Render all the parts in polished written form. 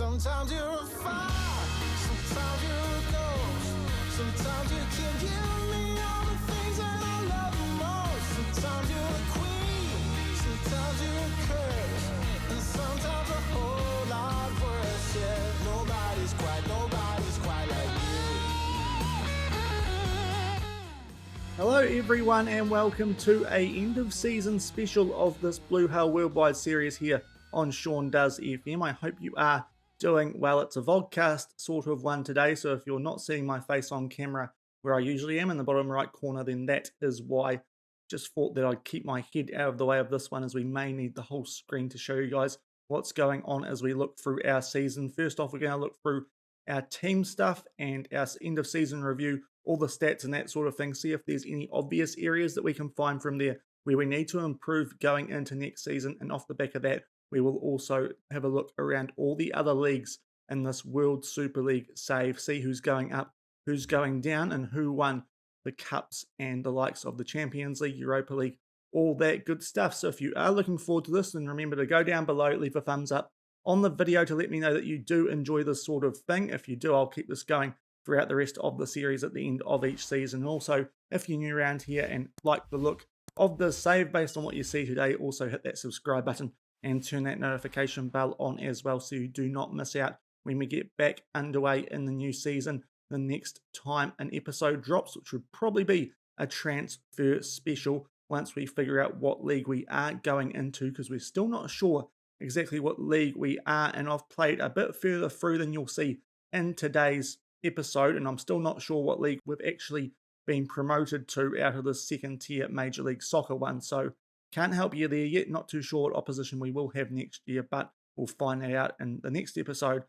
Sometimes you're a fire, sometimes you're a ghost. Sometimes you can give me all the things that I love the most. Sometimes you're a queen, sometimes you're a curse, and sometimes a whole lot worse. Yeah, nobody's quite like you. Hello everyone and welcome to a end of season special of this Blue Hale Worldwide series here on Sean Does FM. I hope you are doing well. It's a vodcast sort of one today, so if you're not seeing my face on camera where I usually am in the bottom right corner, then that is why. Just thought that I'd keep my head out of the way of this one, as we may need the whole screen to show you guys what's going on as we look through our season. First off, we're going to look through our team stuff and our end of season review, all the stats and that sort of thing, see if there's any obvious areas that we can find from there where we need to improve going into next season. And off the back of that, we will also have a look around all the other leagues in this World Super League save, see who's going up, who's going down, and who won the cups and the likes of the Champions League, Europa League, all that good stuff. So if you are looking forward to this, then remember to go down below, leave a thumbs up on the video to let me know that you do enjoy this sort of thing. If you do, I'll keep this going throughout the rest of the series at the end of each season. Also, if you're new around here and like the look of the save based on what you see today, also hit that subscribe button and turn that notification bell on as well so you do not miss out when we get back underway in the new season the next time an episode drops, which would probably be a transfer special once we figure out what league we are going into, because we're still not sure exactly what league we are, and I've played a bit further through than you'll see in today's episode, and I'm still not sure what league we've actually been promoted to out of the second tier Major League Soccer one, so can't help you there yet. Not too sure what opposition we will have next year, but we'll find that out in the next episode,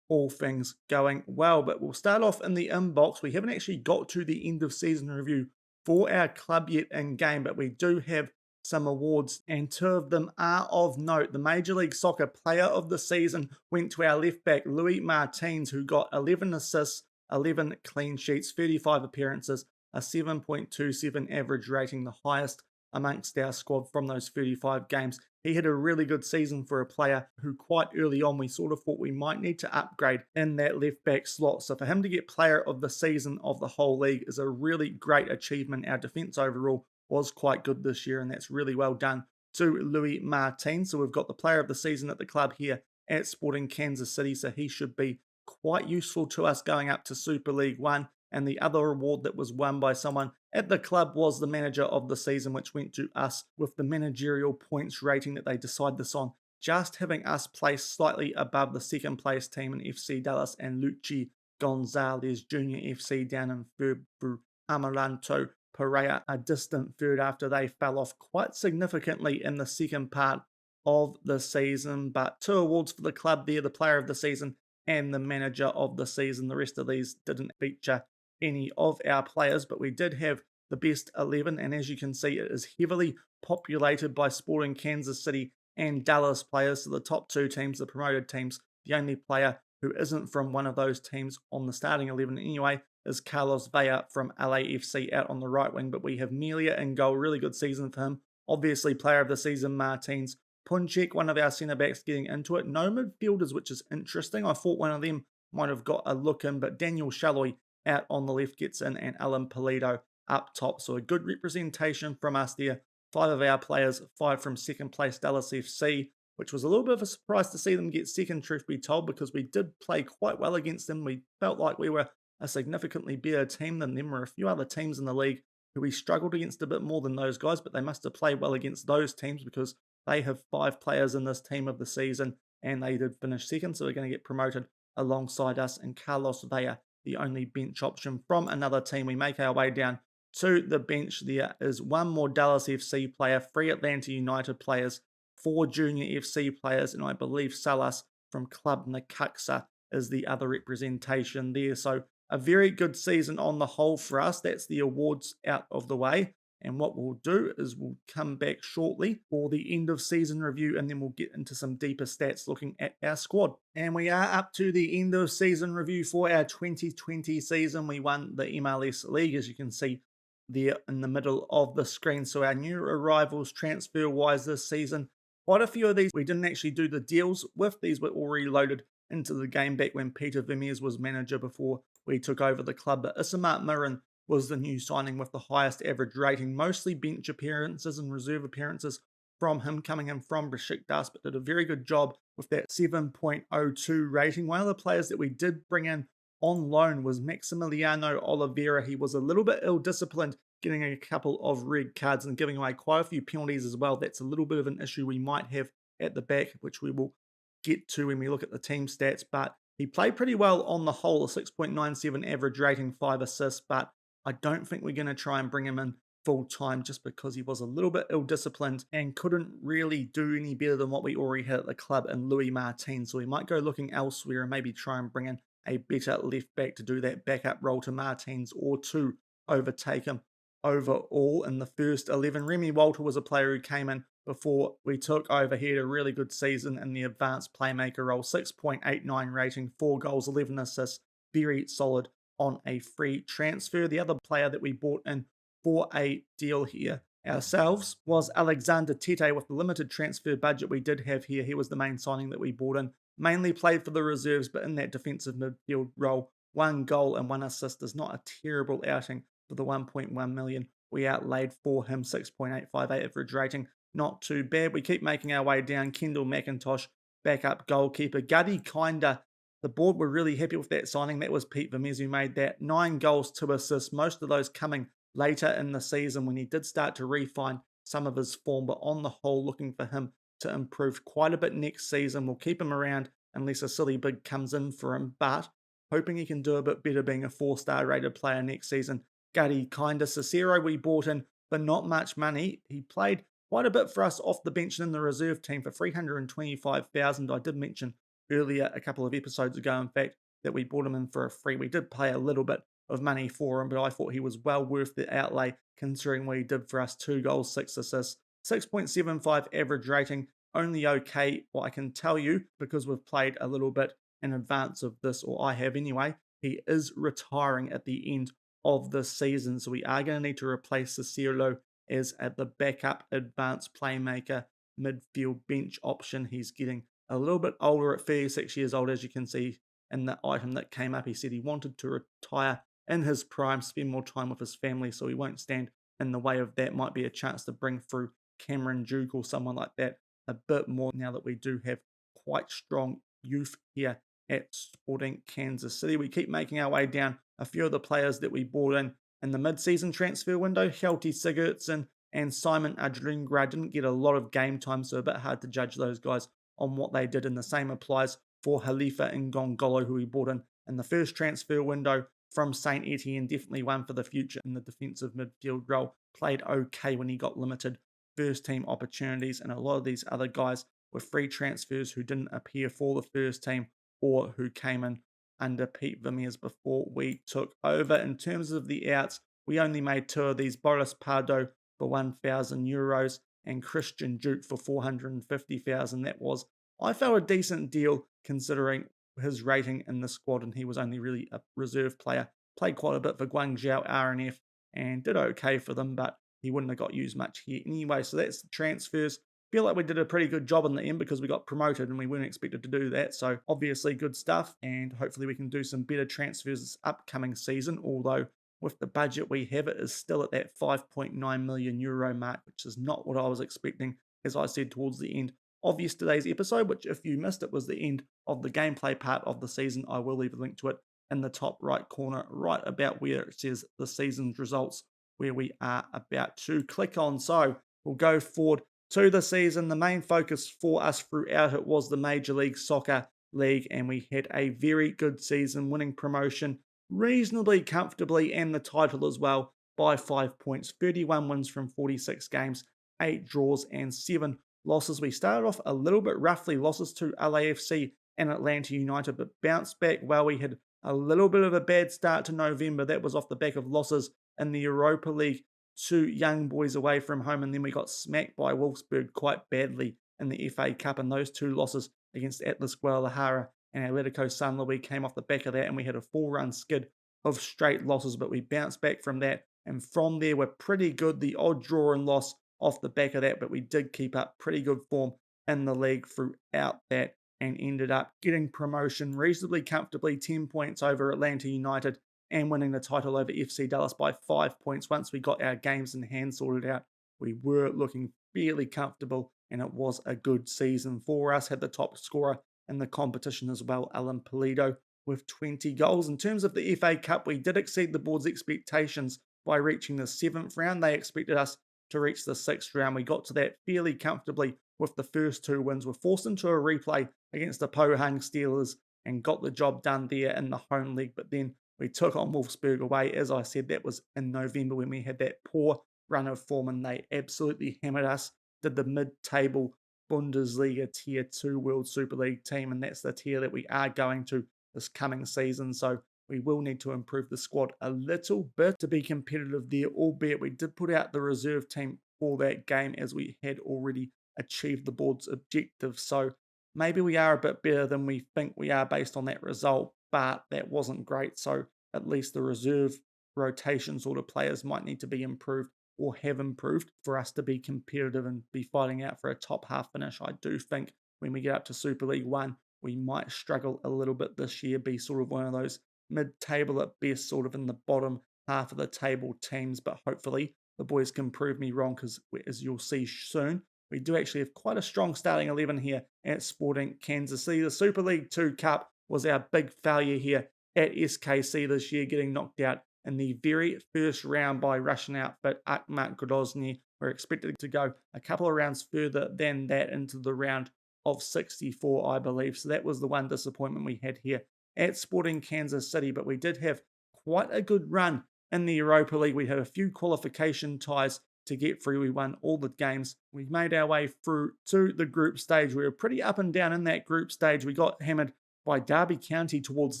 all things going well. But we'll start off in the inbox. We haven't actually got to the end of season review for our club yet in game, but we do have some awards, and two of them are of note. The Major League Soccer Player of the Season went to our left back, Louis Martins, who got 11 assists, 11 clean sheets, 35 appearances, a 7.27 average rating, the highest amongst our squad from those 35 games. He had a really good season for a player who quite early on we sort of thought we might need to upgrade in that left back slot. So for him to get player of the season of the whole league is a really great achievement. Our defense overall was quite good this year, and that's really well done to Louis Martins. So we've got the player of the season at the club here at Sporting Kansas City, so he should be quite useful to us going up to Super League One. And the other award that was won by someone at the club was the manager of the season, which went to us with the managerial points rating that they decide this on, just having us placed slightly above the second place team in FC Dallas and Luchi Gonzalez Junior FC down in third through Amaranto Pereira, a distant third after they fell off quite significantly in the second part of the season. But two awards for the club there, the player of the season and the manager of the season. The rest of these didn't feature any of our players, but we did have the best 11, and as you can see, it is heavily populated by Sporting Kansas City and Dallas players. So the top two teams, the promoted teams, the only player who isn't from one of those teams on the starting 11 anyway is Carlos Vela from LAFC out on the right wing, but we have Melia in goal. Really good season for him. Obviously, player of the season, Martins. Punchek, one of our centre-backs, getting into it. No midfielders, which is interesting. I thought one of them might have got a look in, but Daniel Shalloy out on the left gets in, and Alan Polito up top. So a good representation from us there. 5 of our players, 5 from second place Dallas FC, which was a little bit of a surprise to see them get second, truth be told, because we did play quite well against them. We felt like we were a significantly better team than them. There were a few other teams in the league who we struggled against a bit more than those guys, but they must have played well against those teams because they have 5 players in this team of the season, and they did finish second, so they're going to get promoted alongside us. And Carlos Vela, the only bench option from another team. We make our way down to the bench. There is one more Dallas FC player, 3 Atlanta United players, 4 Junior FC players, and I believe Salas from Club Necaxa is the other representation there. So a very good season on the whole for us. That's the awards out of the way. And what we'll do is we'll come back shortly for the end of season review, and then we'll get into some deeper stats looking at our squad. And we are up to the end of season review for our 2020 season. We won the MLS League, as you can see there in the middle of the screen. So our new arrivals transfer-wise this season, quite a few of these we didn't actually do the deals with. These were already loaded into the game back when Peter Vermeers was manager before we took over the club. But Isamat Miran was the new signing with the highest average rating, mostly bench appearances and reserve appearances from him coming in from Besiktas, but did a very good job with that 7.02 rating. One of the players that we did bring in on loan was Maximiliano Oliveira. He was a little bit ill-disciplined, getting a couple of red cards and giving away quite a few penalties as well. That's a little bit of an issue we might have at the back, which we will get to when we look at the team stats, but he played pretty well on the whole, a 6.97 average rating, 5 assists, but I don't think we're going to try and bring him in full time just because he was a little bit ill-disciplined and couldn't really do any better than what we already had at the club in Louis Martin. So we might go looking elsewhere and maybe try and bring in a better left back to do that backup role to Martins or to overtake him overall in the first 11. Remy Walter was a player who came in before we took over. He had a really good season in the advanced playmaker role, 6.89 rating, 4 goals, 11 assists, very solid on a free transfer. The other player that we bought in for a deal here ourselves was Alexander Tete. With the limited transfer budget we did have here, he was the main signing that we bought in. Mainly played for the reserves, but in that defensive midfield role, 1 goal and 1 assist is not a terrible outing for the 1.1 million we outlaid for him. 6.858 average rating, not too bad. We keep making our way down. Kendall McIntosh, backup goalkeeper. Gadi Kinder, the board were really happy with that signing. That was Pete Vermeers who made that. 9 goals, 2 assists, most of those coming later in the season when he did start to refine some of his form, but on the whole, looking for him to improve quite a bit next season. We'll keep him around unless a silly bid comes in for him, but hoping he can do a bit better being a 4-star rated player next season. Gadi Kinder. Cicero we bought in for not much money. He played quite a bit for us off the bench and in the reserve team for 325,000. I did mention earlier, a couple of episodes ago, in fact, that we bought him in for a free. We did pay a little bit of money for him, but I thought he was well worth the outlay considering what he did for us. 2 goals, 6 assists, 6.75 average rating, only okay. What I can tell you, because we've played a little bit in advance of this, or I have anyway, he is retiring at the end of the season, so we are going to need to replace Cicero as at the backup advanced playmaker midfield bench option. He's getting a little bit older at 36 years old, as you can see in the item that came up. He said he wanted to retire in his prime, spend more time with his family, so he won't stand in the way of that. Might be a chance to bring through Cameron Duke or someone like that a bit more now that we do have quite strong youth here at Sporting Kansas City. We keep making our way down. A few of the players that we bought in the mid-season transfer window, Hjalti Sigurdsson and Simon Adringra, didn't get a lot of game time, so a bit hard to judge those guys on what they did, and the same applies for Khalifa Ngongolo, who we bought in the first transfer window from St. Etienne. Definitely one for the future in the defensive midfield role. Played okay when he got limited first team opportunities, and a lot of these other guys were free transfers who didn't appear for the first team or who came in under Pete Vermeers before we took over. In terms of the outs, we only made 2 of these. Boris Pardo for €1,000 and Christian Duke for 450,000. That was, I felt, a decent deal considering his rating in the squad, and he was only really a reserve player. Played quite a bit for Guangzhou RNF and did okay for them, but he wouldn't have got used much here anyway. So that's the transfers. Feel like we did a pretty good job in the end because we got promoted and we weren't expected to do that. So obviously good stuff, and hopefully we can do some better transfers this upcoming season. Although with the budget we have, it is still at that €5.9 million mark, which is not what I was expecting, as I said towards the end of yesterday's episode, which if you missed, it was the end of the gameplay part of the season. I will leave a link to it in the top right corner, right about where it says the season's results, where we are about to click on. So we'll go forward to the season. The main focus for us throughout it was the Major League Soccer League, and we had a very good season, winning promotion reasonably comfortably and the title as well by 5 points. 31 wins from 46 games, 8 draws and 7 losses. We started off a little bit roughly, losses to LAFC and Atlanta United, but bounced back well. We had a little bit of a bad start to November. That was off the back of losses in the Europa League to Young Boys away from home, and then we got smacked by Wolfsburg quite badly in the FA Cup, and those 2 losses against Atlas Guadalajara and Atletico San Luis came off the back of that, and we had a 4-run skid of straight losses, but we bounced back from that, and from there we're pretty good. The odd draw and loss off the back of that, but we did keep up pretty good form in the league throughout that and ended up getting promotion reasonably comfortably, 10 points over Atlanta United, and winning the title over FC Dallas by 5 points. Once we got our games in hand sorted out, we were looking fairly comfortable, and it was a good season for us. Had the top scorer in the competition as well, Alan Pulido, with 20 goals. In terms of the FA Cup, we did exceed the board's expectations by reaching the 7th round. They expected us to reach the 6th round. We got to that fairly comfortably with the first 2 wins. We're forced into a replay against the Pohang Steelers and got the job done there in the home leg, but then we took on Wolfsburg away. As I said, that was in November when we had that poor run of form, and they absolutely hammered us. Did the mid-table Bundesliga Tier 2 World Super League team, and that's the tier that we are going to this coming season. So we will need to improve the squad a little bit to be competitive there, albeit we did put out the reserve team for that game as we had already achieved the board's objective. So maybe we are a bit better than we think we are based on that result, but that wasn't great. So at least the reserve rotation sort of players might need to be improved or have improved for us to be competitive and be fighting out for a top half finish. I do think when we get up to Super League One, we might struggle a little bit this year, be sort of one of those mid-table at best, sort of in the bottom half of the table teams, but hopefully the boys can prove me wrong, because as you'll see soon, we do actually have quite a strong starting 11 here at Sporting Kansas City. The Super League 2 Cup was our big failure here at SKC this year, getting knocked out in the very first round by Russian outfit Akhmat Grozny. We're expected to go a couple of rounds further than that into the round of 64, I believe. So that was the one disappointment we had here at Sporting Kansas City, but we did have quite a good run in the Europa League. We had a few qualification ties to get through. We won all the games. We made our way through to the group stage. We were pretty up and down in that group stage. We got hammered by Derby County towards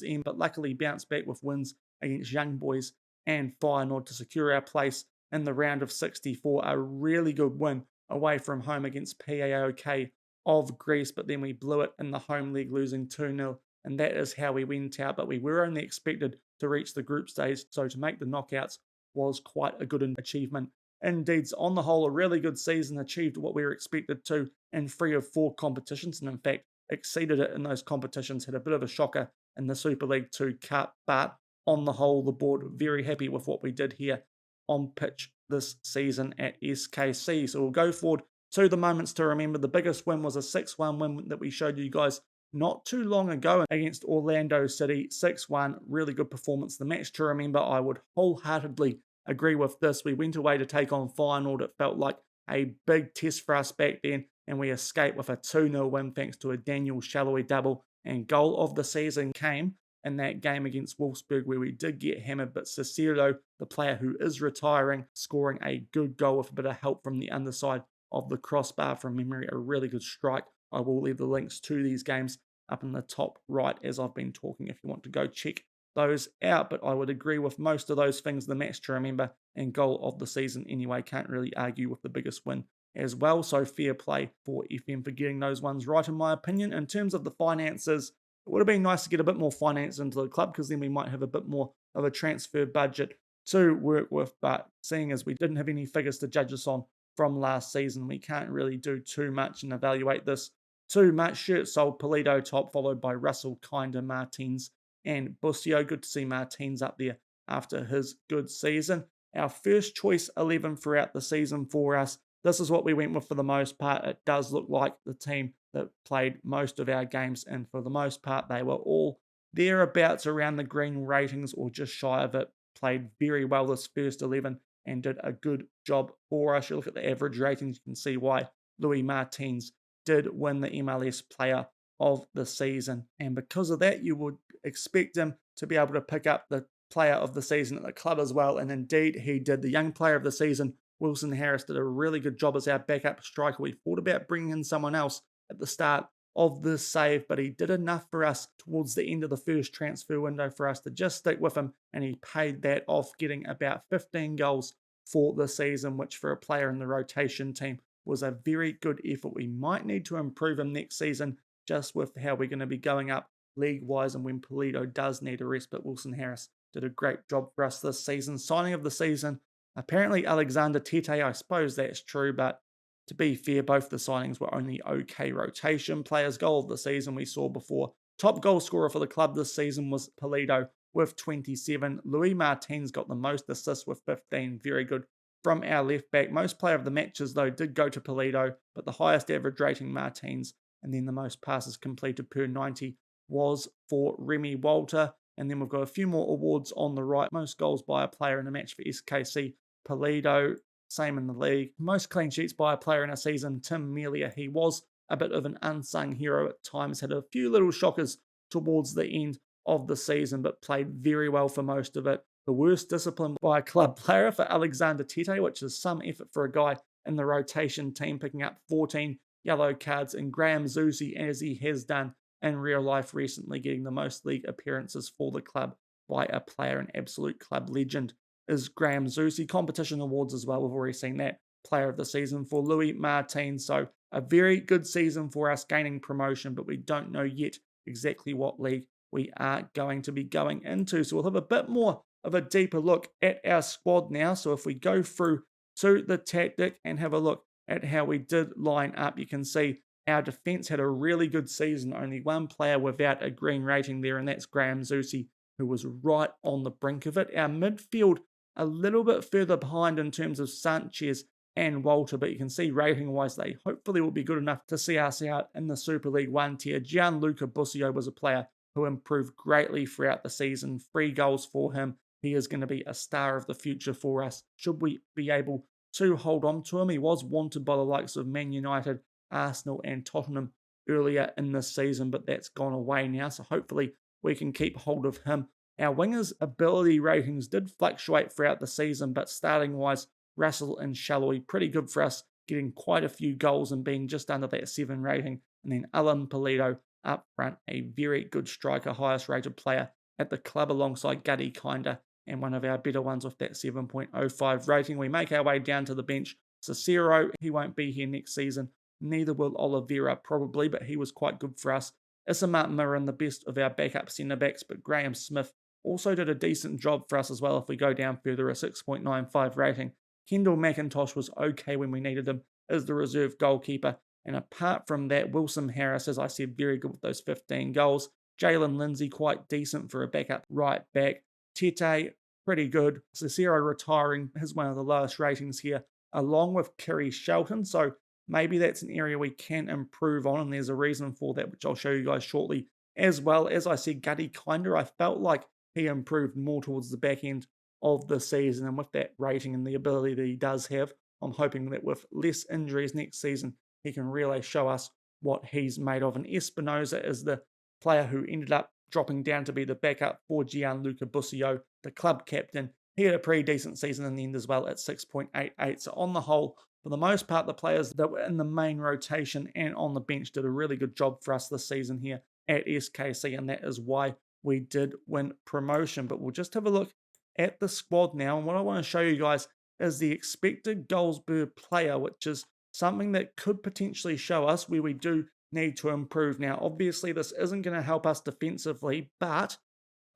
the end, but luckily bounced back with wins against Young Boys and Feyenoord to secure our place in the round of 64. A really good win away from home against PAOK of Greece, but then we blew it in the home leg, losing 2-0, and that is how we went out. But we were only expected to reach the group stage, so to make the knockouts was quite a good achievement. Indeed, on the whole, a really good season, achieved what we were expected to in 3 of 4 competitions, and in fact exceeded it in those competitions. Had a bit of a shocker in the Super League 2 Cup, but on the whole, the board very happy with what we did here on pitch this season at SKC. So we'll go forward to the moments to remember. The biggest win was a 6-1 win that we showed you guys not too long ago against Orlando City. 6-1, really good performance. The match to remember, I would wholeheartedly agree with this. We went away to take on Feyenoord. It felt like a big test for us back then, and we escaped with a 2-0 win thanks to a Daniel Shallowy double. And goal of the season came in that game against Wolfsburg, where we did get hammered, but Cicero, the player who is retiring, scoring a good goal with a bit of help from the underside of the crossbar from memory. A really good strike. I will leave the links to these games up in the top right as I've been talking if you want to go check those out. But I would agree with most of those things. The match to remember and goal of the season anyway. Can't really argue with the biggest win as well. So fair play for FM for getting those ones right, in my opinion. In terms of the finances, it would have been nice to get a bit more finance into the club, because then we might have a bit more of a transfer budget to work with. But seeing as we didn't have any figures to judge us on from last season, we can't really do too much and evaluate this too much. Shirt sold, Pulido top, followed by Russell, Kinder, Martins, and Busio. Good to see Martins up there after his good season. Our first choice 11 throughout the season for us. This is what we went with for the most part. It does look like the team that played most of our games, and for the most part, they were all thereabouts around the green ratings or just shy of it. Played very well this first 11 and did a good job for us. You look at the average ratings, you can see why Louis Martins did win the MLS Player of the Season. And because of that, you would expect him to be able to pick up the Player of the Season at the club as well. And indeed, he did. The Young Player of the Season, Wilson Harris, did a really good job as our backup striker. We thought about bringing in someone else at the start of this save, but he did enough for us towards the end of the first transfer window for us to just stick with him, and he paid that off, getting about 15 goals for the season, which for a player in the rotation team was a very good effort. We might need to improve him next season, just with how we're going to be going up league-wise and when Pulido does need a rest, but Wilson Harris did a great job for us this season. Signing of the season, apparently Alexander Tete. I suppose that's true, but to be fair, both the signings were only okay rotation players. Goal of the season we saw before. Top goal scorer for the club this season was Pulido with 27. Louis Martins got the most assists with 15. Very good from our left back. Most player of the matches, though, did go to Pulido, but the highest average rating Martins, and then the most passes completed per 90 was for Remy Walter. And then we've got a few more awards on the right. Most goals by a player in a match for SKC, Pulido, same in the league. Most clean sheets by a player in a season, Tim Melia. He was a bit of an unsung hero at times, had a few little shockers towards the end of the season, but played very well for most of it. The worst discipline by a club player for Alexander Tete, which is some effort for a guy in the rotation team, picking up 14 yellow cards, and Graham Zusi, as he has done in real life recently, getting the most league appearances for the club by a player, an absolute club legend is Graham Zusi. Competition awards as well, we've already seen that. Player of the season for Louis Martin. So a very good season for us, gaining promotion, but we don't know yet exactly what league we are going to be going into. So we'll have a bit more of a deeper look at our squad now. So if we go through to the tactic and have a look at how we did line up, you can see our defence had a really good season. Only one player without a green rating there, and that's Graham Zusi, who was right on the brink of it. Our midfield a little bit further behind in terms of Sanchez and Walter, but you can see rating-wise they hopefully will be good enough to see us out in the Super League 1 tier. Gianluca Busio was a player who improved greatly throughout the season. 3 goals for him. He is going to be a star of the future for us. Should we be able to hold on to him? He was wanted by the likes of Man United, Arsenal and Tottenham earlier in this season, but that's gone away now, so hopefully we can keep hold of him. Our wingers' ability ratings did fluctuate throughout the season, but starting-wise, Russell and Shalloy, pretty good for us, getting quite a few goals and being just under that 7 rating. And then Alan Pulido up front, a very good striker, highest rated player at the club alongside Gutty Kinder, and one of our better ones with that 7.05 rating. We make our way down to the bench. Cicero, he won't be here next season. Neither will Oliveira probably, but he was quite good for us. Isamat Miran, the best of our backup centre-backs, but Graham Smith also did a decent job for us as well if we go down further, a 6.95 rating. Kendall McIntosh was okay when we needed him as the reserve goalkeeper. And apart from that, Wilson Harris, as I said, very good with those 15 goals. Jalen Lindsay, quite decent for a backup right back. Tete, pretty good. Cicero retiring, is one of the lowest ratings here, along with Kerry Shelton. So maybe that's an area we can improve on, and there's a reason for that, which I'll show you guys shortly. As well, as I said, Gutty Kinder, I felt like he improved more towards the back end of the season, and with that rating and the ability that he does have, I'm hoping that with less injuries next season, he can really show us what he's made of. And Espinoza is the player who ended up dropping down to be the backup for Gianluca Busio, the club captain. He had a pretty decent season in the end as well at 6.88. So on the whole, for the most part, the players that were in the main rotation and on the bench did a really good job for us this season here at SKC, and that is why we did win promotion. But we'll just have a look at the squad now, and what I want to show you guys is the expected goals per player, which is something that could potentially show us where we do need to improve. Now, obviously, this isn't going to help us defensively, but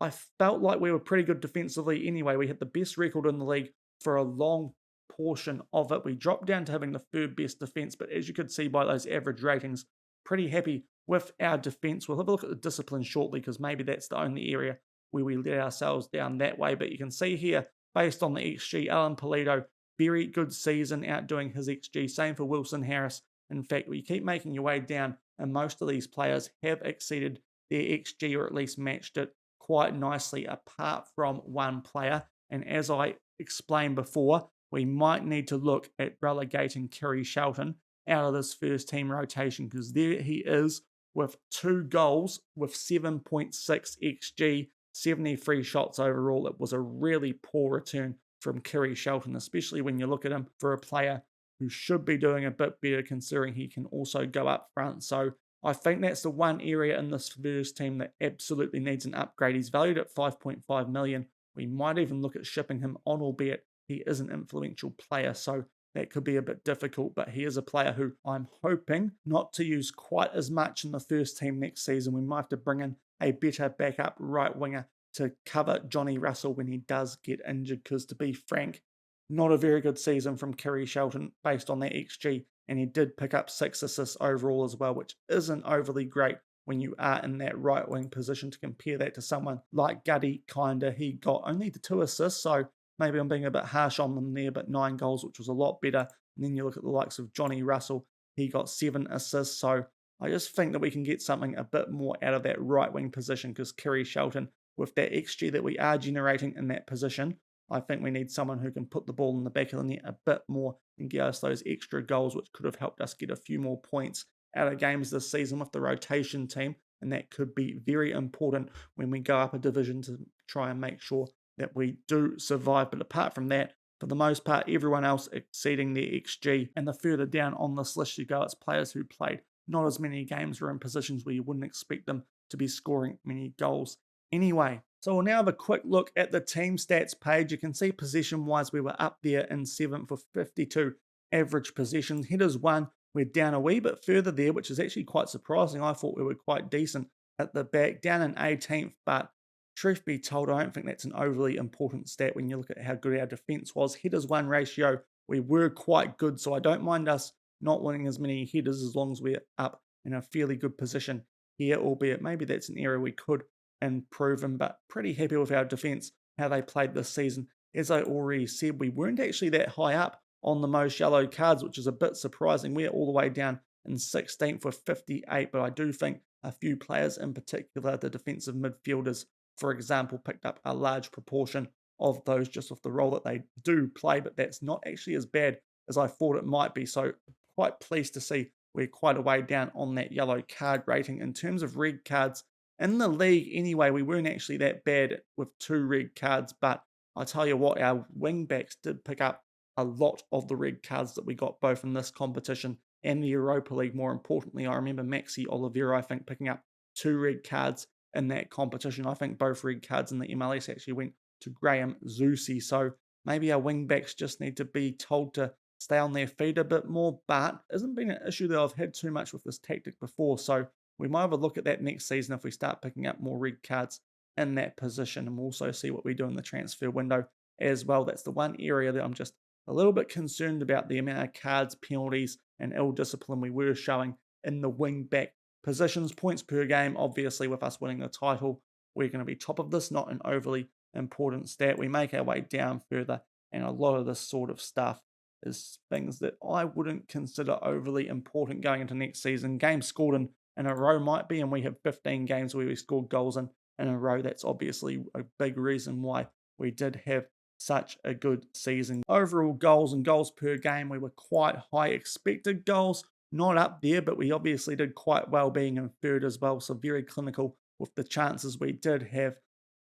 I felt like we were pretty good defensively anyway. We had the best record in the league for a long portion of it. We dropped down to having the third best defense, but as you could see by those average ratings, pretty happy with our defense. We'll have a look at the discipline shortly, because maybe that's the only area where we let ourselves down that way. But you can see here, based on the XG, Alan Pulido, very good season, outdoing his XG. Same for Wilson Harris. In fact, we keep making your way down, and most of these players have exceeded their XG, or at least matched it quite nicely, apart from one player. And as I explained before, we might need to look at relegating Kerry Shelton out of this first team rotation, because there he is with 2 goals with 7.6 XG, 73 shots overall. It was a really poor return from Kerry Shelton, especially when you look at him for a player who should be doing a bit better, considering he can also go up front. So I think that's the one area in this first team that absolutely needs an upgrade. He's valued at 5.5 million. We might even look at shipping him on, albeit he is an influential player, so that could be a bit difficult, but he is a player who I'm hoping not to use quite as much in the first team next season. We might have to bring in a better backup right winger to cover Johnny Russell when he does get injured, because to be frank, not a very good season from Kerry Shelton based on that XG and he did pick up 6 assists overall as well, which isn't overly great when you are in that right wing position. To compare that to someone like Gutty, he got only the 2 assists, so maybe I'm being a bit harsh on them there, but 9 goals, which was a lot better. And then you look at the likes of Johnny Russell, he got 7 assists, so I just think that we can get something a bit more out of that right wing position, because Kerry Shelton, with that XG that we are generating in that position, I think we need someone who can put the ball in the back of the net a bit more and get us those extra goals, which could have helped us get a few more points out of games this season with the rotation team. And that could be very important when we go up a division to try and make sure that we do survive. But apart from that, for the most part, everyone else exceeding their XG. And the further down on this list you go, it's players who played not as many games or in positions where you wouldn't expect them to be scoring many goals anyway. So we'll now have a quick look at the team stats page. You can see possession-wise, we were up there in 7th with 52 average possessions. Headers won, we're down a wee bit further there, which is actually quite surprising. I thought we were quite decent at the back, down in 18th, but truth be told, I don't think that's an overly important stat when you look at how good our defence was. Headers won ratio, we were quite good, so I don't mind us not winning as many headers as long as we're up in a fairly good position here, albeit maybe that's an area we could improve in, but pretty happy with our defence, how they played this season. As I already said, we weren't actually that high up on the most yellow cards, which is a bit surprising. We're all the way down in 16th with 58, but I do think a few players in particular, the defensive midfielders, for example, picked up a large proportion of those just off the role that they do play, but that's not actually as bad as I thought it might be. So quite pleased to see we're quite a way down on that yellow card rating. In terms of red cards, in the league anyway, we weren't actually that bad with 2 red cards, but I tell you what, our wing backs did pick up a lot of the red cards that we got both in this competition and the Europa League. More importantly, I remember Maxi Oliveira, I think, picking up 2 red cards in that competition. I think both red cards in the MLS actually went to Graham Zusi. So maybe our wing backs just need to be told to stay on their feet a bit more, but it hasn't been an issue that I've had too much with this tactic before. So we might have a look at that next season if we start picking up more red cards in that position, and we'll also see what we do in the transfer window as well. That's the one area that I'm just a little bit concerned about, the amount of cards, penalties, and ill discipline we were showing in the wing back positions. Points per game, obviously, with us winning the title, we're going to be top of this, not an overly important stat. We make our way down further, and a lot of this sort of stuff is things that I wouldn't consider overly important going into next season. Games scored in a row might be, and we have 15 games where we scored goals in a row. That's obviously a big reason why we did have such a good season. Overall goals and goals per game, we were quite high. Expected goals, not up there, but we obviously did quite well being in third as well, so very clinical with the chances we did have.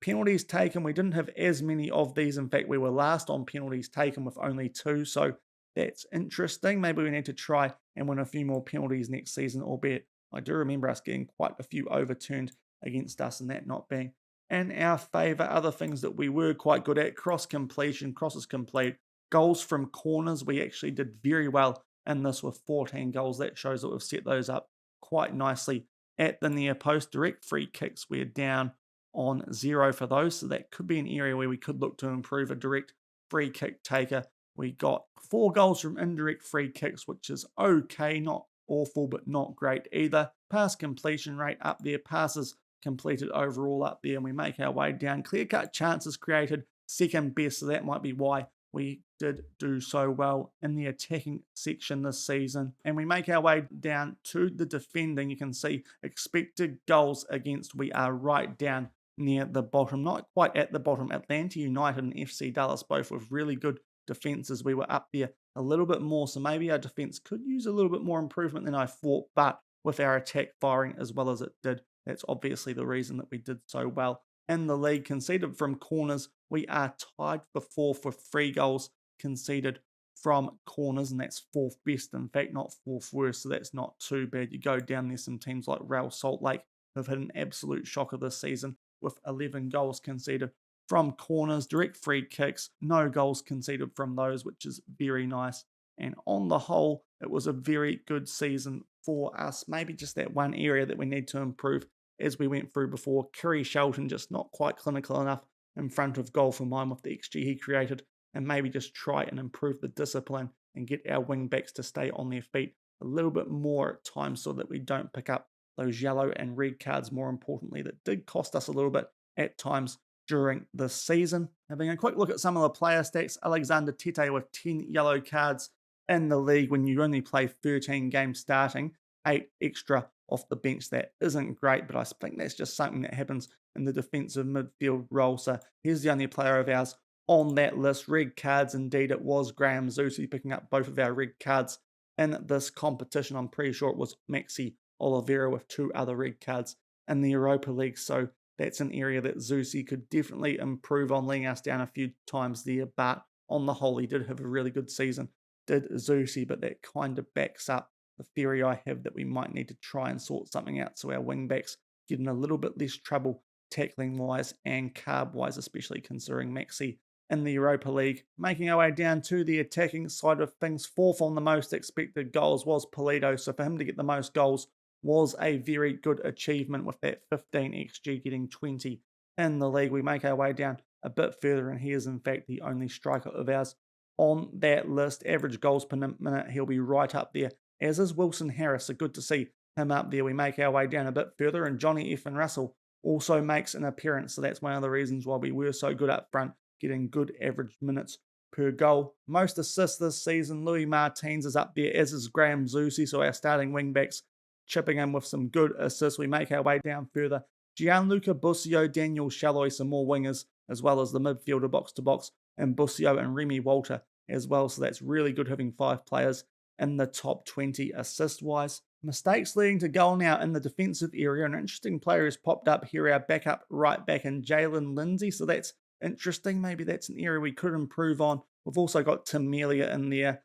Penalties taken, we didn't have as many of these. In fact, we were last on penalties taken with only 2, so that's interesting. Maybe we need to try and win a few more penalties next season, albeit I do remember us getting quite a few overturned against us and that not being in our favour. Other things that we were quite good at, cross completion, crosses complete, goals from corners. We actually did very well in this with 14 goals. That shows that we've set those up quite nicely at the near post. Direct free kicks, we're down on 0 for those, so that could be an area where we could look to improve. A direct free kick taker, we got 4 goals from indirect free kicks, which is okay, not awful, but not great either. Pass completion rate up there, passes completed overall up there, and we make our way down. Clear-cut chances created, second best, so that might be why we did do so well in the attacking section this season. And we make our way down to the defending. You can see expected goals against, we are right down near the bottom, not quite at the bottom. Atlanta United and FC Dallas both with really good defenses. We were up there a little bit more, so maybe our defense could use a little bit more improvement than I thought, but with our attack firing as well as it did, that's obviously the reason that we did so well in the league. Conceded from corners, we are tied for 4th with 3 goals conceded from corners, and that's 4th best, in fact, not 4th worst, so that's not too bad. You go down there, some teams like Real Salt Lake have had an absolute shocker this season with 11 goals conceded from corners. Direct free kicks, no goals conceded from those, which is very nice. And on the whole, it was a very good season for us. Maybe just that one area that we need to improve, as we went through before. Kerry Shelton just not quite clinical enough in front of goal for mine with the XG he created, and maybe just try and improve the discipline and get our wing backs to stay on their feet a little bit more at times so that we don't pick up those yellow and red cards, more importantly, that did cost us a little bit at times during the season. Having a quick look at some of the player stats, Alexander Tete with 10 yellow cards in the league when you only play 13 games starting, 8 extra off the bench. That isn't great, but I think that's just something that happens in the defensive midfield role. So here's the only player of ours on that list. Red cards, indeed, it was Graham Zusi picking up both of our red cards in this competition. I'm pretty sure it was Maxi Oliveira with 2 other red cards in the Europa League. So that's an area that Zusi could definitely improve on, letting us down a few times there. But on the whole, he did have a really good season, did Zusi, but that kind of backs up the theory I have that we might need to try and sort something out so our wing backs get in a little bit less trouble tackling wise and carb wise, especially considering Maxi in the Europa League. Making our way down to the attacking side of things, 4th on the most expected goals was Polito, so for him to get the most goals was a very good achievement with that 15 XG, getting 20 in the league. We make our way down a bit further, and he is in fact the only striker of ours on that list. Average goals per minute, he'll be right up there, as is Wilson Harris, so good to see him up there. We make our way down a bit further, and Johnny F. Russell also makes an appearance, so that's one of the reasons why we were so good up front, getting good average minutes per goal. Most assists this season, Louis Martins is up there, as is Graham Zusi, so our starting wing-backs chipping in with some good assists. We make our way down further. Gianluca Busio, Daniel Shalloy, some more wingers, as well as the midfielder box-to-box, and Busio and Remy Walter as well, so that's really good having 5 players in the top 20 assist-wise. Mistakes leading to goal now in the defensive area. An interesting player has popped up here, our backup right back in Jalen Lindsay, so that's interesting. Maybe that's an area we could improve on. We've also got Tim Melia in there.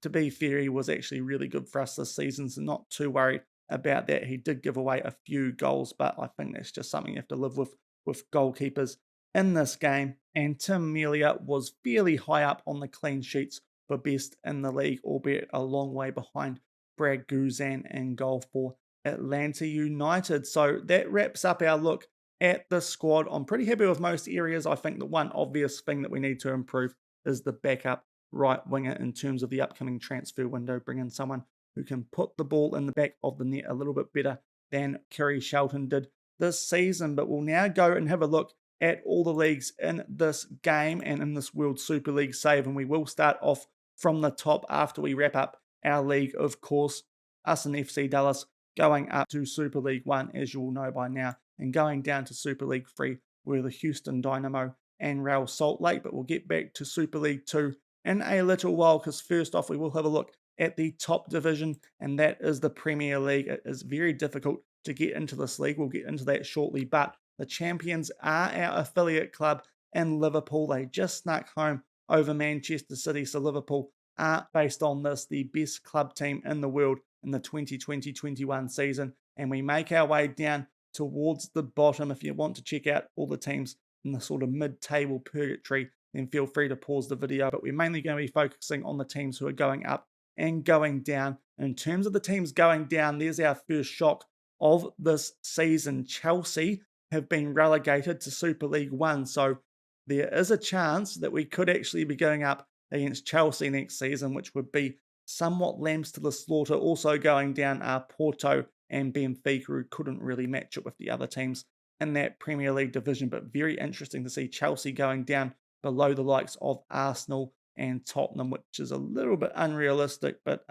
To be fair, he was actually really good for us this season, so not too worried about that. He did give away a few goals, but I think that's just something you have to live with goalkeepers in this game. And Tim Melia was fairly high up on the clean sheets for best in the league, albeit a long way behind Brad Guzan in goal for Atlanta United. So that wraps up our look at the squad. I'm pretty happy with most areas. I think the one obvious thing that we need to improve is the backup right winger in terms of the upcoming transfer window. Bring in someone who can put the ball in the back of the net a little bit better than Kerry Shelton did this season. But we'll now go and have a look at all the leagues in this game and in this World Super League save. And we will start off from the top after we wrap up our league, of course. Us and FC Dallas going up to Super League 1, as you all know by now, and going down to Super League 3 were the Houston Dynamo and Real Salt Lake. But we'll get back to Super League 2 in a little while, because first off, we will have a look at the top division, and that is the Premier League. It is very difficult to get into this league. We'll get into that shortly, but the champions are our affiliate club in Liverpool. They just snuck home over Manchester City, so Liverpool are, based on this, the best club team in the world in the 2020-21 season, and we make our way down towards the bottom. If you want to check out all the teams in the sort of mid-table purgatory, then feel free to pause the video, but we're mainly going to be focusing on the teams who are going up and going down. In terms of the teams going down, there's our first shock of this season. Chelsea have been relegated to Super League 1, so there is a chance that we could actually be going up against Chelsea next season, which would be somewhat lambs to the slaughter. Also going down are Porto and Benfica, who couldn't really match it with the other teams in that Premier League division, but very interesting to see Chelsea going down below the likes of Arsenal and Tottenham, which is a little bit unrealistic, but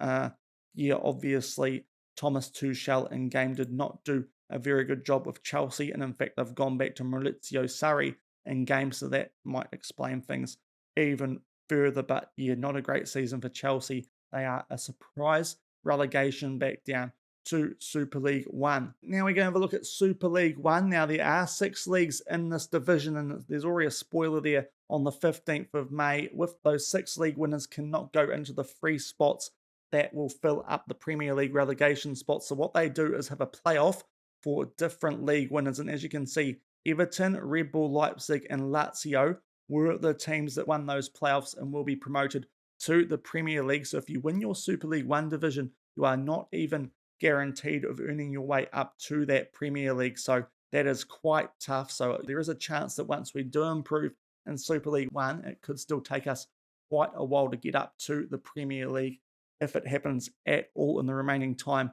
yeah, obviously Thomas Tuchel in game did not do a very good job with Chelsea, and in fact they've gone back to Maurizio Sarri in game, so that might explain things even further. But yeah, not a great season for Chelsea. They are a surprise relegation back down to Super League 1. Now we're going to have a look at Super League 1. Now there are 6 leagues in this division, and there's already a spoiler there on the 15th of May. With those 6 league winners cannot go into the free spots that will fill up the Premier League relegation spots. So what they do is have a playoff for different league winners. And as you can see, Everton, Red Bull Leipzig and Lazio were the teams that won those playoffs and will be promoted to the Premier League. So if you win your Super League 1 division, you are not even guaranteed of earning your way up to that Premier League. So that is quite tough. So there is a chance that once we do improve in Super League 1, it could still take us quite a while to get up to the Premier League if it happens at all in the remaining time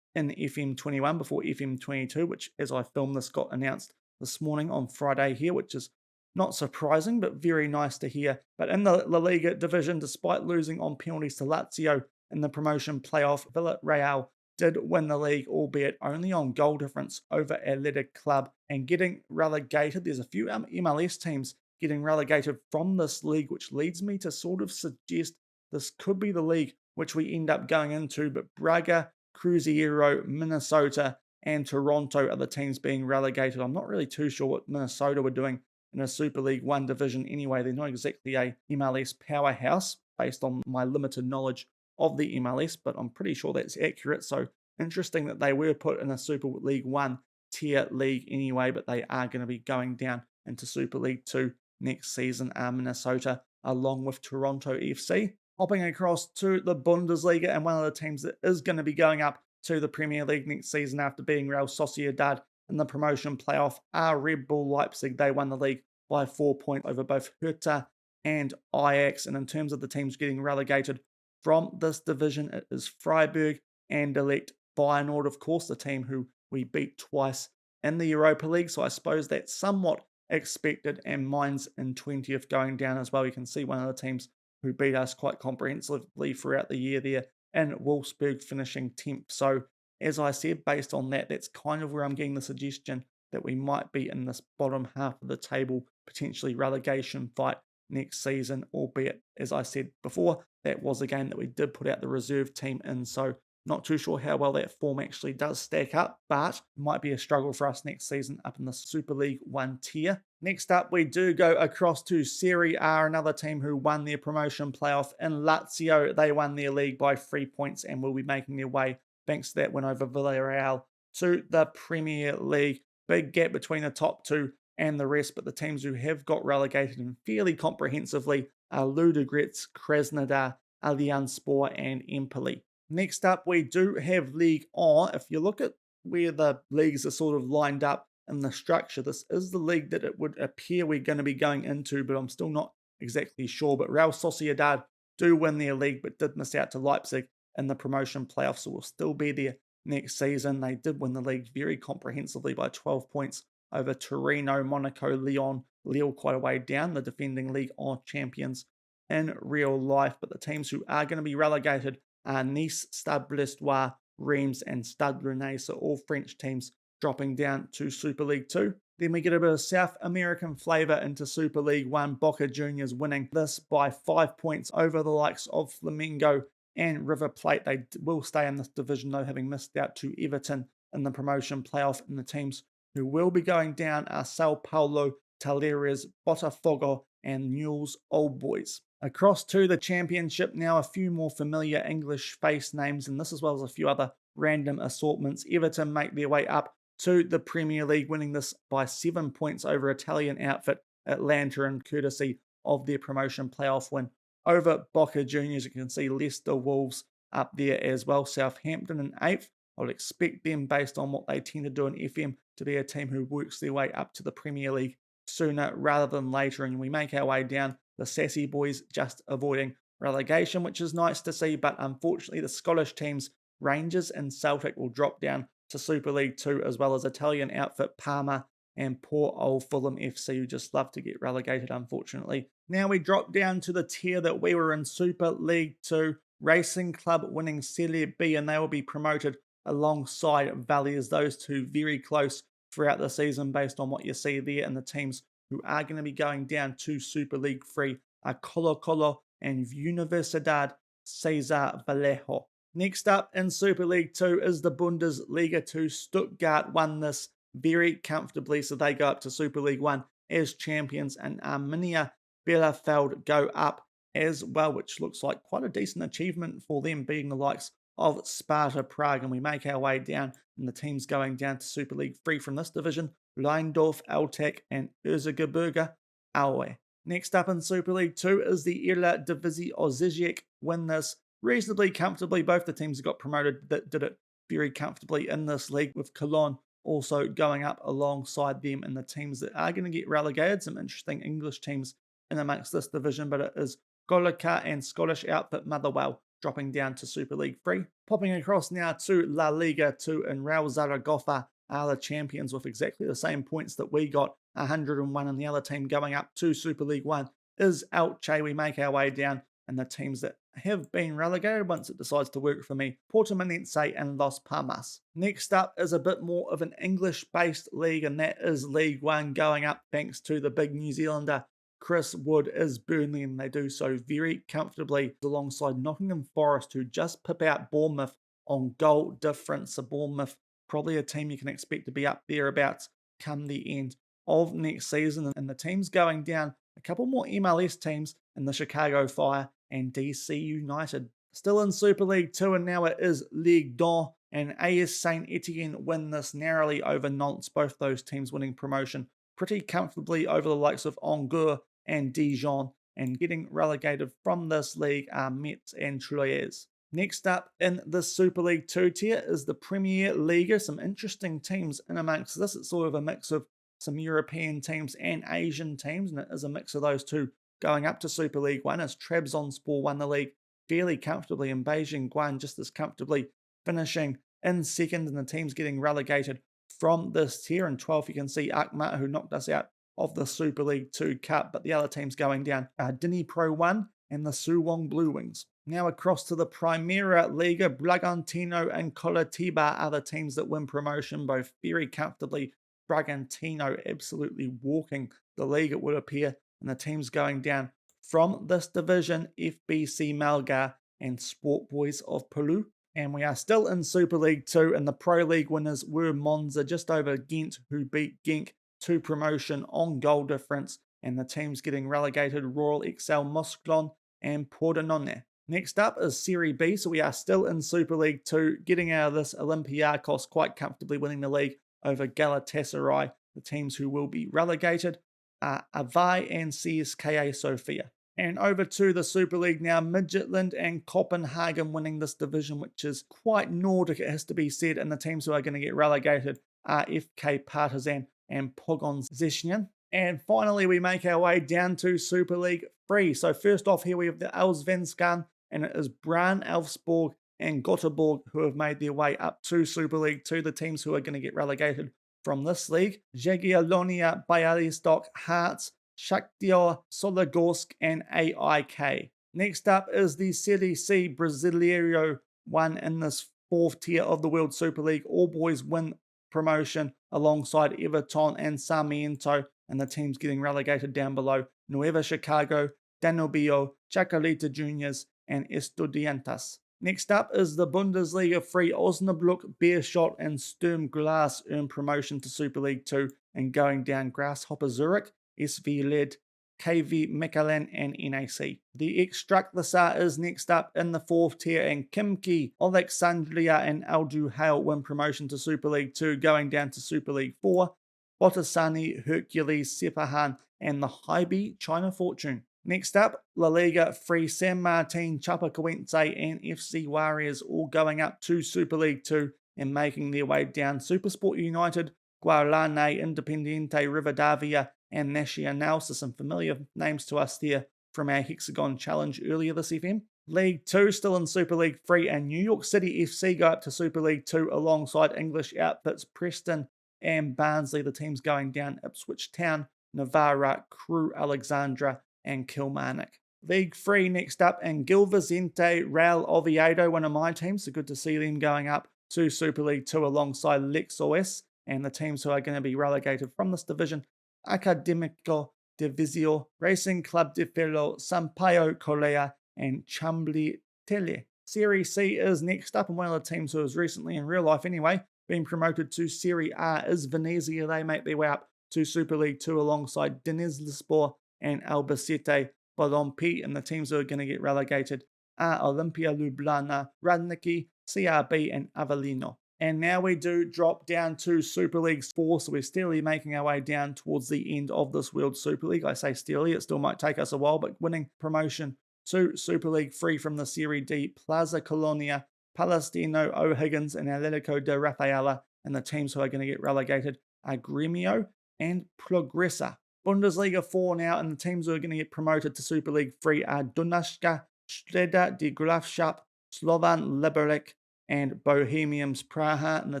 in FM21 before FM22, which, as I film this, got announced this morning on Friday here, which is not surprising, but very nice to hear. But in the La Liga division, despite losing on penalties to Lazio in the promotion playoff, Villarreal did win the league, albeit only on goal difference over Athletic Club, and getting relegated. There's a few MLS teams getting relegated from this league, which leads me to sort of suggest this could be the league which we end up going into, but Braga, Cruzeiro, Minnesota, and Toronto are the teams being relegated. I'm not really too sure what Minnesota were doing in a Super League 1 division anyway. They're not exactly a MLS powerhouse based on my limited knowledge of the MLS, but I'm pretty sure that's accurate. So interesting that they were put in a Super League 1 tier league anyway, but they are going to be going down into Super League 2 next season, Minnesota, along with Toronto FC. Hopping across to the Bundesliga, and one of the teams that is going to be going up to the Premier League next season after being Real Sociedad in the promotion playoff are Red Bull Leipzig. They won the league by 4 points over both Hertha and Ajax. And in terms of the teams getting relegated from this division, it is Freiburg and Anderlecht Feyenoord, of course, the team who we beat twice in the Europa League. So I suppose that's somewhat expected, and mine's in 20th going down as well. You can see one of the teams who beat us quite comprehensively throughout the year there, and Wolfsburg finishing 10th. So as I said, based on that, that's kind of where I'm getting the suggestion that we might be in this bottom half of the table, potentially relegation fight next season, albeit, as I said before, that was a game that we did put out the reserve team in, so not too sure how well that form actually does stack up, but it might be a struggle for us next season up in the Super League 1 tier. Next up, we do go across to Serie A, another team who won their promotion playoff in Lazio. They won their league by 3 points and will be making their way, thanks to that win over Villarreal, to the Premier League. Big gap between the top two and the rest, but the teams who have got relegated and fairly comprehensively are Ludogorets, Krasnodar, Allianzspor, and Empoli. Next up, we do have League On. If you look at where the leagues are sort of lined up in the structure, this is the league that it would appear we're going to be going into, but I'm still not exactly sure. But Real Sociedad do win their league, but did miss out to Leipzig in the promotion playoffs, so will still be there next season. They did win the league very comprehensively by 12 points over Torino, Monaco, Lyon, Lille quite a way down, the defending League On champions in real life. But the teams who are going to be relegated are Nice, Stade Brestois, Reims, and Stade Rennais, so all French teams dropping down to Super League 2. Then we get a bit of South American flavour into Super League 1. Boca Juniors winning this by 5 points over the likes of Flamengo and River Plate. They will stay in this division though, having missed out to Everton in the promotion playoff. And the teams who will be going down are Sao Paulo, Talleres, Botafogo, and Newell's Old Boys. Across to the championship now, a few more familiar English face names, and this as well as a few other random assortments. Everton make their way up to the Premier League, winning this by 7 points over Italian outfit Atlanta, and courtesy of their promotion playoff win over Boca Juniors. You can see Leicester, Wolves up there as well. Southampton in 8th. I would expect them, based on what they tend to do in FM, to be a team who works their way up to the Premier League sooner rather than later. And we make our way down, the Sassy Boys just avoiding relegation, which is nice to see. But unfortunately, the Scottish teams, Rangers and Celtic, will drop down to Super League 2, as well as Italian outfit Parma and poor old Fulham FC, who just love to get relegated, unfortunately. Now we drop down to the tier that we were in, Super League 2. Racing Club winning Serie B, and they will be promoted alongside Valley, as those two very close throughout the season based on what you see there. And the teams who are going to be going down to Super League 3 are Colo Colo and Universidad Cesar Vallejo. Next up in Super League 2 is the Bundesliga 2. Stuttgart won this very comfortably, so they go up to Super League 1 as champions, and Arminia Bielefeld go up as well, which looks like quite a decent achievement for them, being the likes of Sparta Prague. And we make our way down, and the teams going down to Super League 3 from this division: Leindorf, Altec, and Erzgebirge Aue. Next up in Super League 2 is the Eredivisie Osijek. Win this reasonably comfortably. Both the teams that got promoted that did it very comfortably in this league, with Cologne also going up alongside them. And the teams that are going to get relegated, some interesting English teams in amongst this division, but it is Golica and Scottish outfit Motherwell dropping down to Super League 3. Popping across now to La Liga 2, and Real Zaragoza are the champions with exactly the same points that we got, 101, and the other team going up to Super League 1 is Elche. We make our way down, and the teams that have been relegated once it decides to work for me, Portimonense and Las Palmas. Next up is a bit more of an English-based league, and that is League One, going up thanks to the big New Zealander Chris Wood is Burnley, and they do so very comfortably alongside Nottingham Forest, who just pip out Bournemouth on goal difference. So Bournemouth, probably a team you can expect to be up thereabouts come the end of next season. And the teams going down, a couple more MLS teams in the Chicago Fire and DC United. Still in Super League 2, and now it is Ligue 1, and AS Saint Etienne win this narrowly over Nantes, both those teams winning promotion pretty comfortably over the likes of Angers and Dijon, and getting relegated from this league are Metz and Troyes. Next up in the Super League 2 tier is the Premier League. Some interesting teams in amongst this. It's sort of a mix of some European teams and Asian teams, and it is a mix of those two going up to Super League 1 as Trabzonspor won the league fairly comfortably, and Beijing Guan just as comfortably finishing in second, and the teams getting relegated from this tier. And 12th, you can see Akmat, who knocked us out of the Super League 2 Cup, but the other teams going down are Dnipro 1 and the Suwon Blue Wings. Now across to the Primera Liga, Bragantino and Coletiba are the teams that win promotion, both very comfortably. Bragantino absolutely walking the league, it would appear, and the teams going down from this division, FBC Malga and Sport Boys of Peru. And we are still in Super League 2, and the Pro League winners were Monza just over Ghent, who beat Genk to promotion on goal difference, and the teams getting relegated, Royal Excel Mouscron and Pordenone. Next up is Serie B, so we are still in Super League 2, getting out of this Olympiacos quite comfortably winning the league over Galatasaray. The teams who will be relegated are Avai and CSKA Sofia. And over to the Super League now, Midtjylland and Copenhagen winning this division, which is quite Nordic, it has to be said, and the teams who are going to get relegated are FK Partizan and Pogon Zesnian. And finally, we make our way down to Super League 3. So first off here, we have the Allsvenskan, and it is Brann, Elfsborg, and Göteborg who have made their way up to Super League 2, the teams who are going to get relegated from this league. Jagiellonia, Bialystok, Hearts, Shakhtar, Sologorsk, and AIK. Next up is the Serie C Brasileiro 1 in this fourth tier of the World Super League. All boys win promotion alongside Everton and Sarmiento, and the teams getting relegated down below: Nueva Chicago, Danubio, Chacarita Juniors, and Estudiantes. Next up is the Bundesliga 3. Osnabrück, Beerschot, and Sturm Graz earn promotion to Super League 2, and going down Grasshopper Zurich, SV Led, KV Mechelen, and NAC. The Ekstraklasa is next up in the fourth tier, and Khimki, Alexandria, and Aldu Hale win promotion to Super League 2, going down to Super League 4. Botasani, Hercules, Sepahan, and the Hybe China Fortune. Next up, La Liga 3, San Martin, Chapecoense, and FC Warriors all going up to Super League 2 and making their way down. Supersport United, Guarani, Independiente Rivadavia, and Nacional. So some familiar names to us there from our Hexagon Challenge earlier this FM. League 2 still in Super League 3, and New York City FC go up to Super League 2 alongside English outfits Preston and Barnsley. The teams going down: Ipswich Town, Navarra, Crew Alexandra, and Kilmarnock. League 3 next up, and Gil Vicente, Real Oviedo, one of my teams, so good to see them going up to Super League 2 alongside Lex OS, and the teams who are going to be relegated from this division: Académico de Visio, Racing Club de Ferro, Sampaio Correa, and Chambly Tele. Serie C is next up, and one of the teams who has recently, in real life anyway, been promoted to Serie A is Venezia. They make their way up to Super League 2 alongside Denizlispor and Albacete Bolompi, and the teams who are going to get relegated are Olimpia Ljubljana, Radniki, CRB, and Avellino. And now we do drop down to Super League 4, so we're steadily making our way down towards the end of this World Super League. I say steadily, it still might take us a while, but winning promotion to Super League 3 from the Serie D, Plaza Colonia, Palestino, O'Higgins, and Atletico de Rafaela, and the teams who are going to get relegated are Gremio and Progressa. Bundesliga 4 now, and the teams who are going to get promoted to Super League 3 are Donetska, Streda de Grafschap, Slovan Liberec, and Bohemians Praha, and the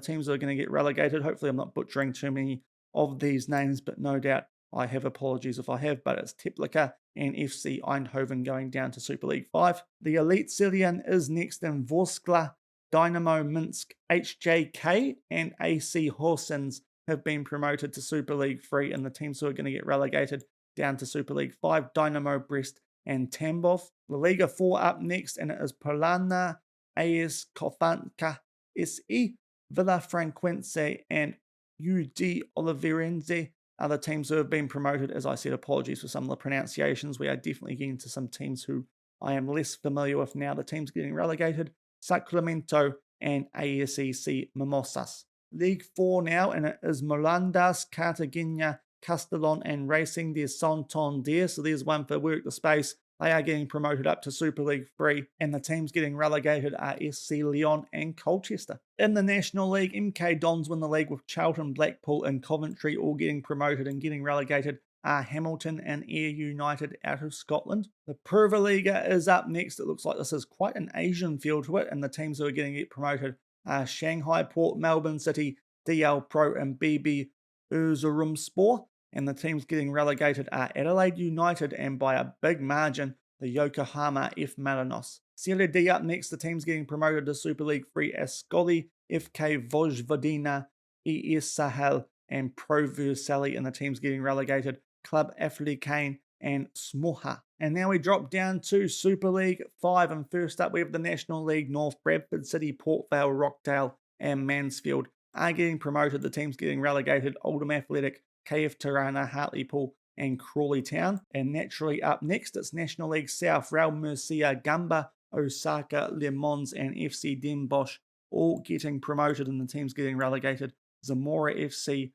teams who are going to get relegated. Hopefully I'm not butchering too many of these names, but no doubt I have apologies if I have, but it's Teplica and FC Eindhoven going down to Super League 5. The Elite Serien is next in Vorskla, Dynamo Minsk, HJK, and AC Horsens have been promoted to Super League 3, and the teams who are going to get relegated down to Super League 5, Dynamo Brest and Tambov. La Liga 4 up next, and it is Polana, AS Kofanka SE, Villa Franquense, and UD Oliveirense are the teams who have been promoted. As I said, apologies for some of the pronunciations. We are definitely getting to some teams who I am less familiar with now. The teams getting relegated, Sacramento and ASEC Mimosas. League 4 now, and it is Morandas, Cartagena, Castellon, and Racing de Santander. So there's one for Work the Space. They are getting promoted up to Super League 3, and the teams getting relegated are SC Lyon and Colchester. In the National League, MK Dons win the league with Charlton, Blackpool, and Coventry all getting promoted, and getting relegated are Hamilton and Ayr United out of Scotland. The Prva Liga is up next. It looks like this is quite an Asian feel to it, and the teams who are getting promoted are Shanghai Port, Melbourne City, DL Pro, and BB Erzurumspor. And the teams getting relegated are Adelaide United, and by a big margin, the Yokohama F. Marinos. Serie D up next, the teams getting promoted to Super League 3 are Ascoli, FK Vojvodina, ES Sahel, and Pro Vercelli, and the teams getting relegated, Club Africain and Smoha. And now we drop down to Super League 5, and first up we have the National League North. Bradford City, Port Vale, Rockdale, and Mansfield are getting promoted. The teams getting relegated, Oldham Athletic, KF Tirana, Hartlepool, and Crawley Town. And naturally up next, it's National League South, Real Murcia, Gamba, Osaka, Le Mans, and FC Den Bosch all getting promoted, and the teams getting relegated, Zamora FC,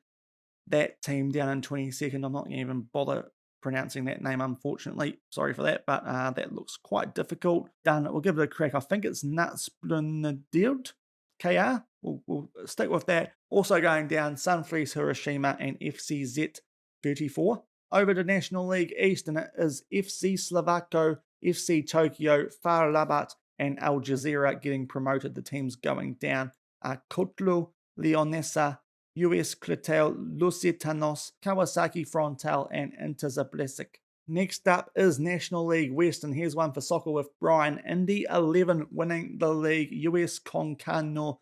that team down in 22nd. I'm not going to even bother pronouncing that name, unfortunately. Sorry for that, but that looks quite difficult. Done. We'll give it a crack. I think it's Natsplunadild KR. We'll stick with that. Also going down, Sunfreeze Hiroshima and FCZ 34. Over to National League East, and it is FC Slovako, FC Tokyo, Far Rabat, and Al Jazeera getting promoted. The teams going down are Kotlu, Leonessa, US Kletel, Lusitanos, Kawasaki Frontal, and Inter Zablesic. Next up is National League West, and here's one for soccer with Brian. Indy 11 winning the league. US Concano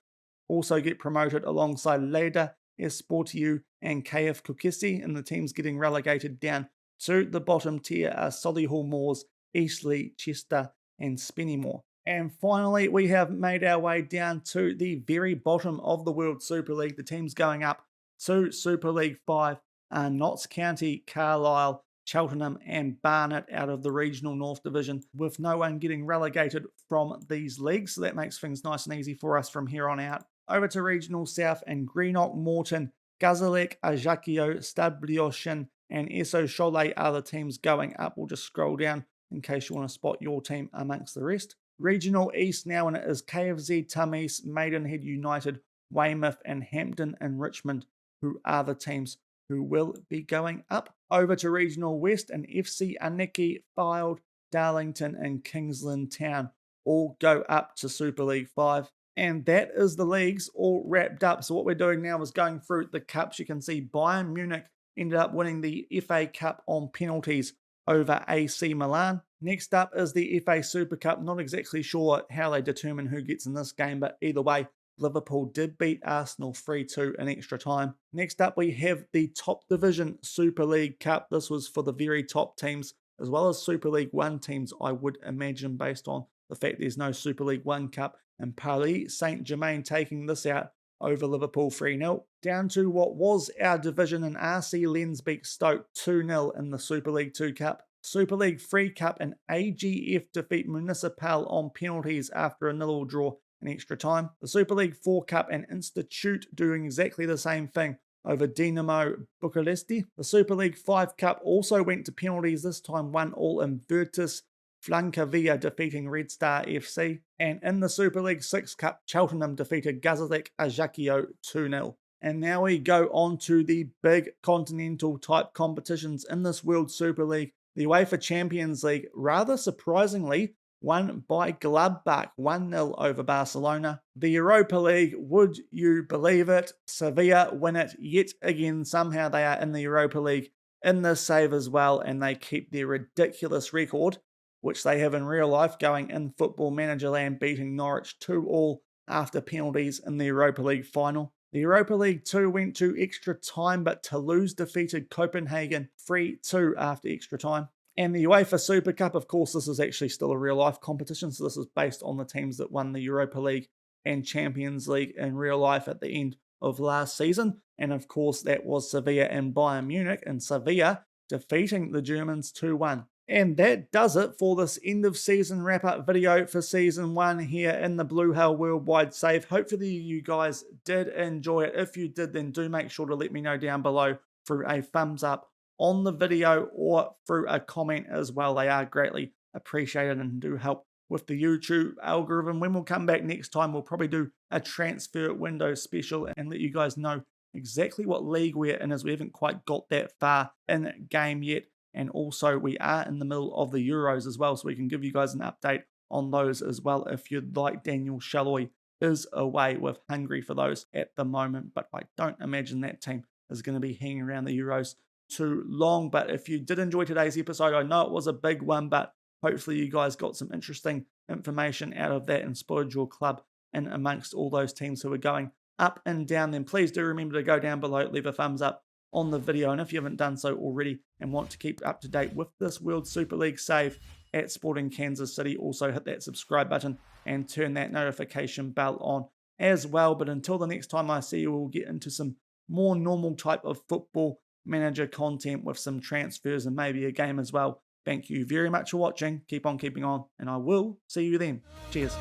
also get promoted alongside Leda, Esportiu, and KF Kukisi, and the teams getting relegated down to the bottom tier are Solihull Moors, Eastleigh, Chester, and Spennymoor. And finally, we have made our way down to the very bottom of the World Super League. The teams going up to Super League 5 are Notts County, Carlisle, Cheltenham, and Barnet out of the Regional North Division, with no one getting relegated from these leagues. So that makes things nice and easy for us from here on out. Over to Regional South, and Greenock, Morton, Gazalek, Ajaccio, Stade Briochin, and Esso Cholet are the teams going up. We'll just scroll down in case you want to spot your team amongst the rest. Regional East now, and it is KFZ Tamis, Maidenhead United, Weymouth, and Hampton and Richmond who are the teams who will be going up. Over to Regional West, and FC Aniki, Fylde, Darlington, and Kingsland Town all go up to Super League 5. And that is the leagues all wrapped up. So what we're doing now is going through the cups. You can see Bayern Munich ended up winning the FA Cup on penalties over AC Milan. Next up is the FA Super Cup. Not exactly sure how they determine who gets in this game, but either way, Liverpool did beat Arsenal 3-2 in extra time. Next up, we have the Top Division Super League Cup. This was for the very top teams, as well as Super League 1 teams, I would imagine, based on the fact there's no Super League 1 Cup. And Paris Saint-Germain taking this out over Liverpool 3-0. Down to what was our division, and RC Lens beat Stoke 2-0 in the Super League 2 Cup. Super League 3 Cup, and AGF defeat Municipal on penalties after a 0-0 draw in extra time. The Super League 4 Cup, and Institute doing exactly the same thing over Dinamo Bucharesti. The Super League 5 Cup also went to penalties, this time 1-1 in Virtus Flankavia defeating Red Star FC. And in the Super League 6 Cup, Cheltenham defeated Gazalek Ajaccio 2-0. And now we go on to the big continental type competitions in this World Super League. The UEFA Champions League, rather surprisingly, won by Gladbach 1-0 over Barcelona. The Europa League, would you believe it? Sevilla win it yet again. Somehow they are in the Europa League in this save as well, and they keep their ridiculous record, which they have in real life, going in Football Manager land, beating Norwich 2-2 after penalties in the Europa League final. The Europa League 2 went to extra time, but Toulouse defeated Copenhagen 3-2 after extra time. And the UEFA Super Cup, of course, this is actually still a real-life competition, so this is based on the teams that won the Europa League and Champions League in real life at the end of last season. And of course, that was Sevilla and Bayern Munich, and Sevilla defeating the Germans 2-1. And that does it for this end of season wrap up video for season 1 here in the Blue Hell Worldwide Save. Hopefully you guys did enjoy it. If you did, then do make sure to let me know down below through a thumbs up on the video or through a comment as well. They are greatly appreciated and do help with the YouTube algorithm. When we'll come back next time, we'll probably do a transfer window special and let you guys know exactly what league we're in, as we haven't quite got that far in game yet. And also we are in the middle of the Euros as well, so we can give you guys an update on those as well if you'd like. Daniel Shalloy is away with Hungary for those at the moment, but I don't imagine that team is going to be hanging around the Euros too long. But if you did enjoy today's episode, I know it was a big one, but hopefully you guys got some interesting information out of that and spotted your club in amongst all those teams who are going up and down. Then please do remember to go down below, leave a thumbs up on the video, and if you haven't done so already and want to keep up to date with this World Super League save at Sporting Kansas City, also hit that subscribe button and turn that notification bell on as well. But until the next time I see you, we'll get into some more normal type of Football Manager content with some transfers and maybe a game as well. Thank you very much for watching. Keep on keeping on, and I will see you then. Cheers.